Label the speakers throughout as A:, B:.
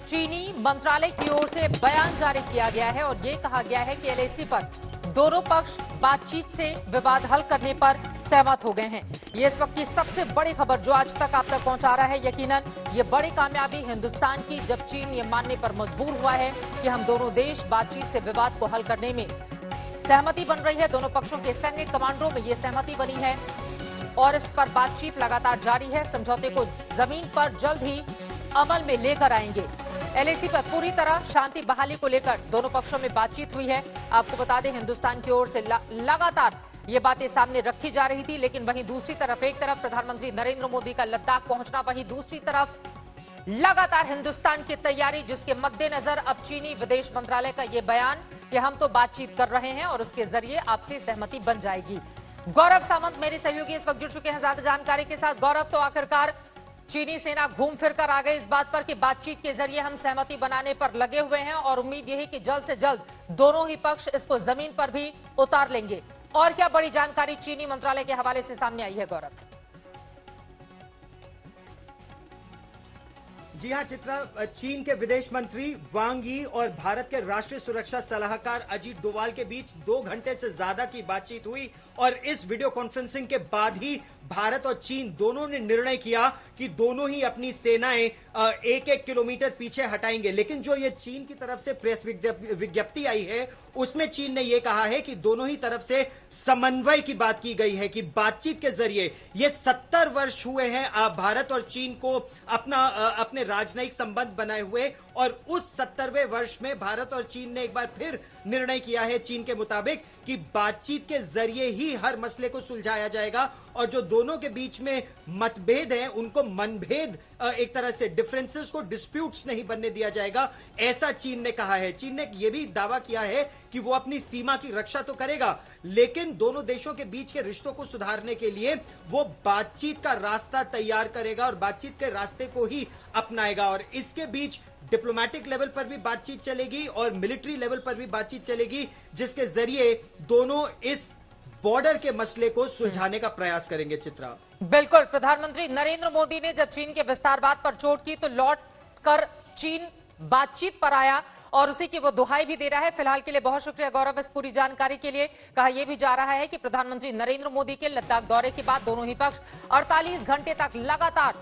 A: चीनी मंत्रालय की ओर से बयान जारी किया गया है और ये कहा गया है कि एलएसी पर दोनों पक्ष बातचीत से विवाद हल करने पर सहमत हो गए हैं। ये इस वक्त की सबसे बड़ी खबर जो आज तक आप तक पहुंचा रहा है। यकीनन ये बड़ी कामयाबी हिंदुस्तान की, जब चीन ये मानने पर मजबूर हुआ है कि हम दोनों देश बातचीत से विवाद को हल करने में सहमति बन रही है। दोनों पक्षों के सैन्य कमांडरों में ये सहमति बनी है और इस पर बातचीत लगातार जारी है। समझौते को जमीन पर जल्द ही अमल में लेकर आएंगे। एलएसी पर पूरी तरह शांति बहाली को लेकर दोनों पक्षों में बातचीत हुई है। आपको बता दें, हिंदुस्तान की ओर से लगातार ये बातें सामने रखी जा रही थी, लेकिन वहीं दूसरी तरफ, एक तरफ प्रधानमंत्री नरेंद्र मोदी का लद्दाख पहुंचना, वहीं दूसरी तरफ लगातार हिंदुस्तान की तैयारी, जिसके मद्देनजर अब चीनी विदेश मंत्रालय का ये बयान कि हम तो बातचीत कर रहे हैं और उसके जरिए आपसी सहमति बन जाएगी। गौरव सावंत मेरे सहयोगी इस वक्त जुड़ चुके हैं ज्यादा जानकारी के साथ। गौरव, तो आखिरकार चीनी सेना घूम फिर कर आ गई इस बात पर कि बातचीत के जरिए हम सहमति बनाने पर लगे हुए हैं और उम्मीद यही कि जल्द से जल्द दोनों ही पक्ष इसको जमीन पर भी उतार लेंगे। और क्या बड़ी जानकारी चीनी मंत्रालय के हवाले से सामने आई है, गौरव?
B: जी हां चित्रा, चीन के विदेश मंत्री वांग यी और भारत के राष्ट्रीय सुरक्षा सलाहकार अजीत डोवाल के बीच 2 घंटे से ज्यादा की बातचीत हुई और इस वीडियो कॉन्फ्रेंसिंग के बाद ही भारत और चीन दोनों ने निर्णय किया कि दोनों ही अपनी सेनाएं 1-1 किलोमीटर पीछे हटाएंगे। लेकिन जो ये चीन की तरफ से प्रेस विज्ञप्ति आई है, उसमें चीन ने यह कहा है कि दोनों ही तरफ से समन्वय की बात की गई है कि बातचीत के जरिए ये 70 वर्ष हुए हैं भारत और चीन को अपने राजनयिक संबंध बनाए हुए, और उस 70वें वर्ष में भारत और चीन ने एक बार फिर निर्णय किया है चीन के मुताबिक कि बातचीत के जरिए ही हर मसले को सुलझाया जाएगा और जो दोनों के बीच में मतभेद हैं उनको मनभेद, एक तरह से डिफरेंसेस को डिस्प्यूट्स नहीं बनने दिया जाएगा, ऐसा चीन ने कहा है। चीन ने यह भी दावा किया है कि वो अपनी सीमा की रक्षा तो करेगा, लेकिन दोनों देशों के बीच के रिश्तों को सुधारने के लिए वो बातचीत का रास्ता तैयार करेगा और बातचीत के रास्ते को ही अपनाएगा। और इसके बीच डिप्लोमेटिक लेवल पर भी बातचीत चलेगी और मिलिट्री लेवल पर भी बातचीत चलेगी, जिसके जरिए दोनों इस बॉर्डर के मसले को सुलझाने का प्रयास करेंगे। चित्रा,
A: बिल्कुल, प्रधानमंत्री नरेंद्र मोदी ने जब चीन के विस्तारवाद पर चोट की तो लौट कर चीन बातचीत पर आया और उसी की वो दुहाई भी दे रहा है। फिलहाल के लिए बहुत शुक्रिया गौरव इस पूरी जानकारी के लिए। कहा यह भी जा रहा है कि प्रधानमंत्री नरेंद्र मोदी के लद्दाख दौरे के बाद दोनों ही पक्ष 48 घंटे तक लगातार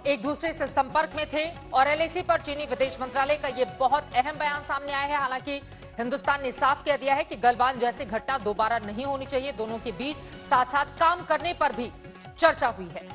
A: एक दूसरे से संपर्क में थे और एलएसी पर चीनी विदेश मंत्रालय का ये बहुत अहम बयान सामने आया है। हालांकि हिंदुस्तान ने साफ कह दिया है कि गलवान जैसी घटना दोबारा नहीं होनी चाहिए। दोनों के बीच साथ साथ काम करने पर भी चर्चा हुई है।